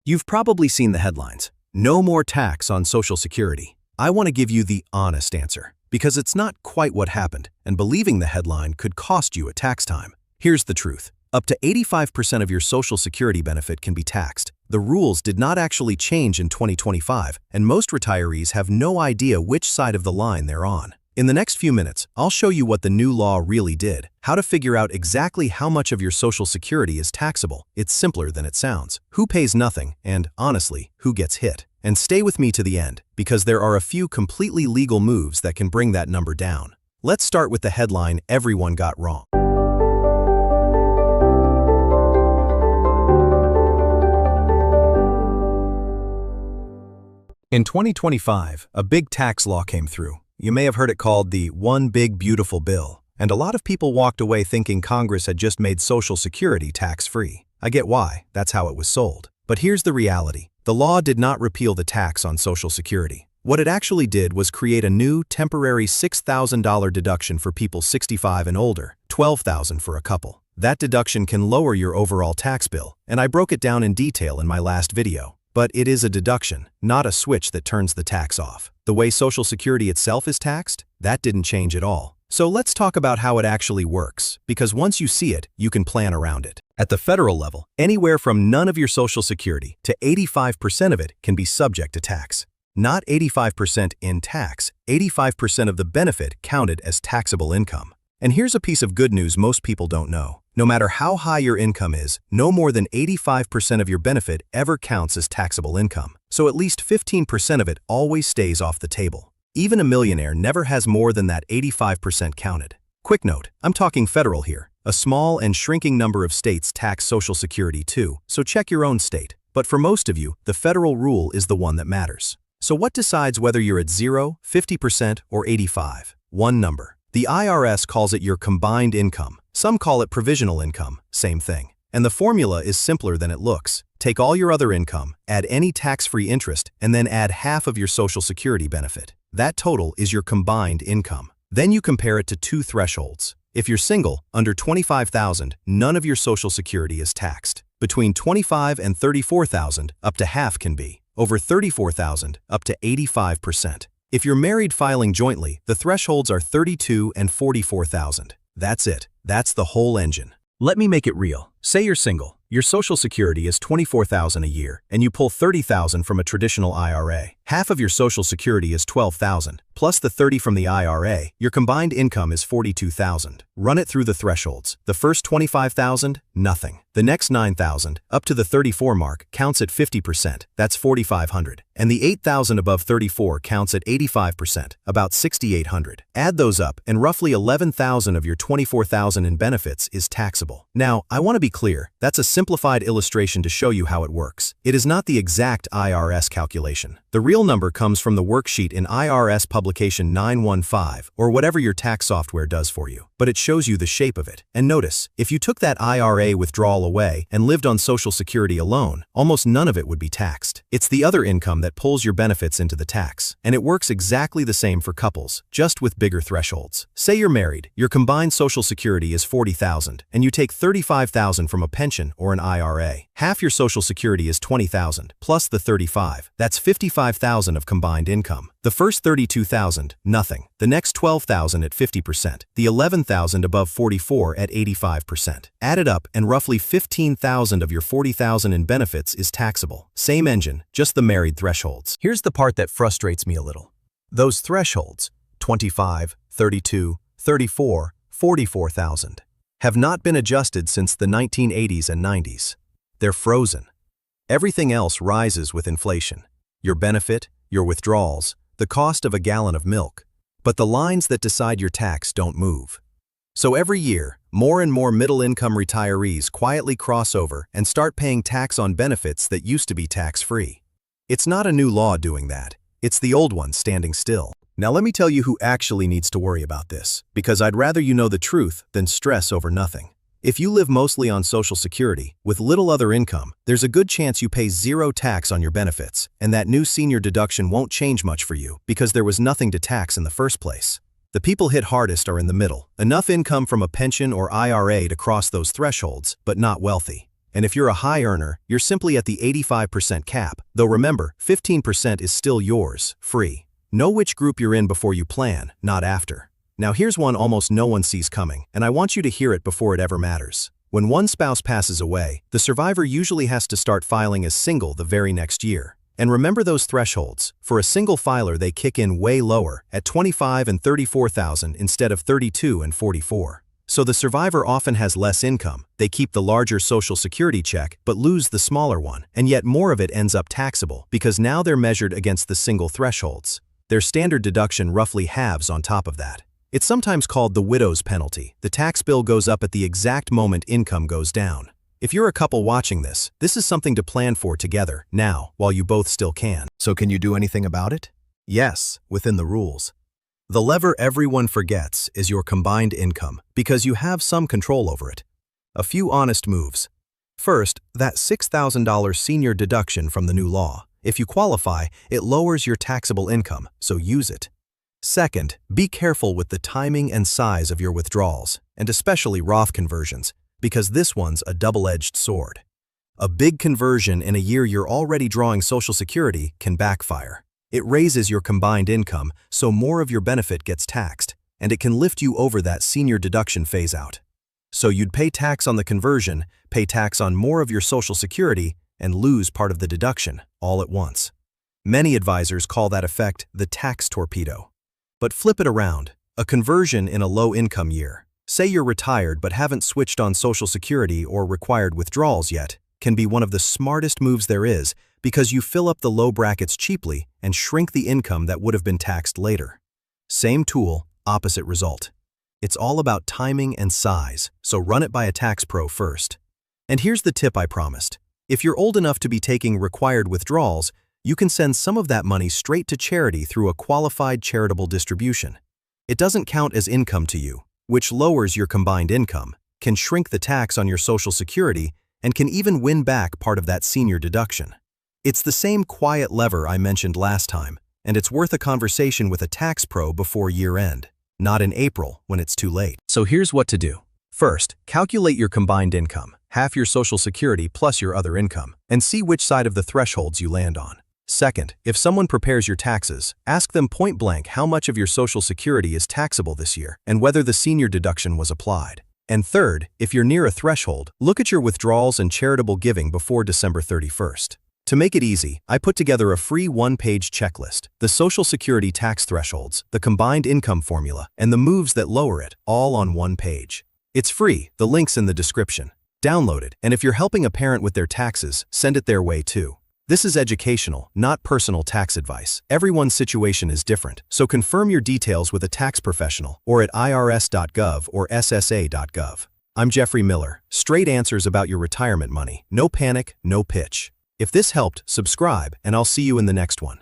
You've probably seen the headlines. No more tax on Social Security. I want to give you the honest answer, because it's not quite what happened, and believing the headline could cost you a tax time. Here's the truth. Up to 85% of your Social Security benefit can be taxed. The rules did not actually change in 2025, and most retirees have no idea which side of the line they're on. In the next few minutes, I'll show you what the new law really did, how to figure out exactly how much of your Social Security is taxable. It's simpler than it sounds. Who pays nothing, and, honestly, who gets hit. And stay with me to the end, because there are a few completely legal moves that can bring that number down. Let's start with the headline everyone got wrong. In 2025, a big tax law came through. You may have heard it called the One Big Beautiful Bill, and a lot of people walked away thinking Congress had just made Social Security tax-free. I get why, that's how it was sold. But here's the reality. The law did not repeal the tax on Social Security. What it actually did was create a new, temporary $6,000 deduction for people 65 and older, $12,000 for a couple. That deduction can lower your overall tax bill, and I broke it down in detail in my last video. But it is a deduction, not a switch that turns the tax off. The way Social Security itself is taxed, that didn't change at all. So let's talk about how it actually works, because once you see it, you can plan around it. At the federal level, anywhere from none of your Social Security to 85% of it can be subject to tax. Not 85% in tax, 85% of the benefit counted as taxable income. And here's a piece of good news most people don't know. No matter how high your income is, no more than 85% of your benefit ever counts as taxable income. So at least 15% of it always stays off the table. Even a millionaire never has more than that 85% counted. Quick note, I'm talking federal here. A small and shrinking number of states tax Social Security too, so check your own state. But for most of you, the federal rule is the one that matters. So what decides whether you're at 0, 50%, or 85? One number. The IRS calls it your combined income. Some call it provisional income, same thing. And the formula is simpler than it looks. Take all your other income, add any tax-free interest, and then add half of your Social Security benefit. That total is your combined income. Then you compare it to two thresholds. If you're single, under $25,000, none of your Social Security is taxed. Between $25,000 and $34,000, up to half can be. Over $34,000, up to 85%. If you're married filing jointly, the thresholds are $32,000 and $44,000. That's it. That's the whole engine. Let me make it real. Say you're single. Your Social Security is $24,000 a year, and you pull $30,000 from a traditional IRA. Half of your Social Security is $12,000, plus the $30,000 from the IRA. Your combined income is $42,000. Run it through the thresholds. The first $25,000, nothing. The next $9,000, up to the $34,000 mark, counts at 50%. That's $4,500. And the $8,000 above $34,000 counts at 85%, about $6,800. Add those up, and roughly $11,000 of your $24,000 in benefits is taxable. Now, I want to be clear. That's a simplified illustration to show you how it works. It is not the exact IRS calculation. The real number comes from the worksheet in IRS Publication 915, or whatever your tax software does for you. But it shows you the shape of it. And notice, if you took that IRA withdrawal away and lived on Social Security alone, almost none of it would be taxed. It's the other income that pulls your benefits into the tax. And it works exactly the same for couples, just with bigger thresholds. Say you're married, your combined Social Security is $40,000, and you take $35,000 from a pension or an IRA. Half your Social Security is $20,000, plus the $35,000. That's $55,000 of combined income. The first $32,000, nothing. The next $12,000 at 50%. The $11,000 above $44,000 at 85%. Add it up, and roughly $15,000 of your $40,000 in benefits is taxable. Same engine, just the married thresholds. Here's the part that frustrates me a little. Those thresholds, 25, 32, 34, 44,000, have not been adjusted since the 1980s and 90s. They're frozen. Everything else rises with inflation. Your benefit, your withdrawals, the cost of a gallon of milk. But the lines that decide your tax don't move. So every year, more and more middle-income retirees quietly cross over and start paying tax on benefits that used to be tax-free. It's not a new law doing that. It's the old one standing still. Now let me tell you who actually needs to worry about this, because I'd rather you know the truth than stress over nothing. If you live mostly on Social Security, with little other income, there's a good chance you pay zero tax on your benefits, and that new senior deduction won't change much for you because there was nothing to tax in the first place. The people hit hardest are in the middle, enough income from a pension or IRA to cross those thresholds, but not wealthy. And if you're a high earner, you're simply at the 85% cap, though remember, 15% is still yours, free. Know which group you're in before you plan, not after. Now here's one almost no one sees coming, and I want you to hear it before it ever matters. When one spouse passes away, the survivor usually has to start filing as single the very next year. And remember those thresholds. For a single filer, they kick in way lower, at $25,000 and $34,000 instead of $32,000 and $44,000. So the survivor often has less income. They keep the larger Social Security check, but lose the smaller one, and yet more of it ends up taxable, because now they're measured against the single thresholds. Their standard deduction roughly halves on top of that. It's sometimes called the widow's penalty. The tax bill goes up at the exact moment income goes down. If you're a couple watching this is something to plan for together, now, while you both still can. So can you do anything about it? Yes, within the rules. The lever everyone forgets is your combined income, because you have some control over it. A few honest moves. First, that $6,000 senior deduction from the new law. If you qualify, it lowers your taxable income, so use it. Second, be careful with the timing and size of your withdrawals, and especially Roth conversions, because this one's a double-edged sword. A big conversion in a year you're already drawing Social Security can backfire. It raises your combined income, so more of your benefit gets taxed, and it can lift you over that senior deduction phase-out. So you'd pay tax on the conversion, pay tax on more of your Social Security, and lose part of the deduction, all at once. Many advisors call that effect the tax torpedo. But flip it around. A conversion in a low-income year. Say you're retired but haven't switched on Social Security or required withdrawals yet, can be one of the smartest moves there is, because you fill up the low brackets cheaply and shrink the income that would have been taxed later. Same tool, opposite result. It's all about timing and size, so run it by a tax pro first. And here's the tip I promised. If you're old enough to be taking required withdrawals, you can send some of that money straight to charity through a qualified charitable distribution. It doesn't count as income to you, which lowers your combined income, can shrink the tax on your Social Security, and can even win back part of that senior deduction. It's the same quiet lever I mentioned last time, and it's worth a conversation with a tax pro before year-end, not in April when it's too late. So here's what to do. First, calculate your combined income, half your Social Security plus your other income, and see which side of the thresholds you land on. Second, if someone prepares your taxes, ask them point blank how much of your Social Security is taxable this year and whether the senior deduction was applied. And third, if you're near a threshold, look at your withdrawals and charitable giving before December 31st. To make it easy, I put together a free one-page checklist, the Social Security tax thresholds, the combined income formula, and the moves that lower it, all on one page. It's free, the link's in the description. Download it, and if you're helping a parent with their taxes, send it their way too. This is educational, not personal tax advice. Everyone's situation is different, so confirm your details with a tax professional or at irs.gov or ssa.gov. I'm Jeffrey Miller. Straight answers about your retirement money. No panic, no pitch. If this helped, subscribe, and I'll see you in the next one.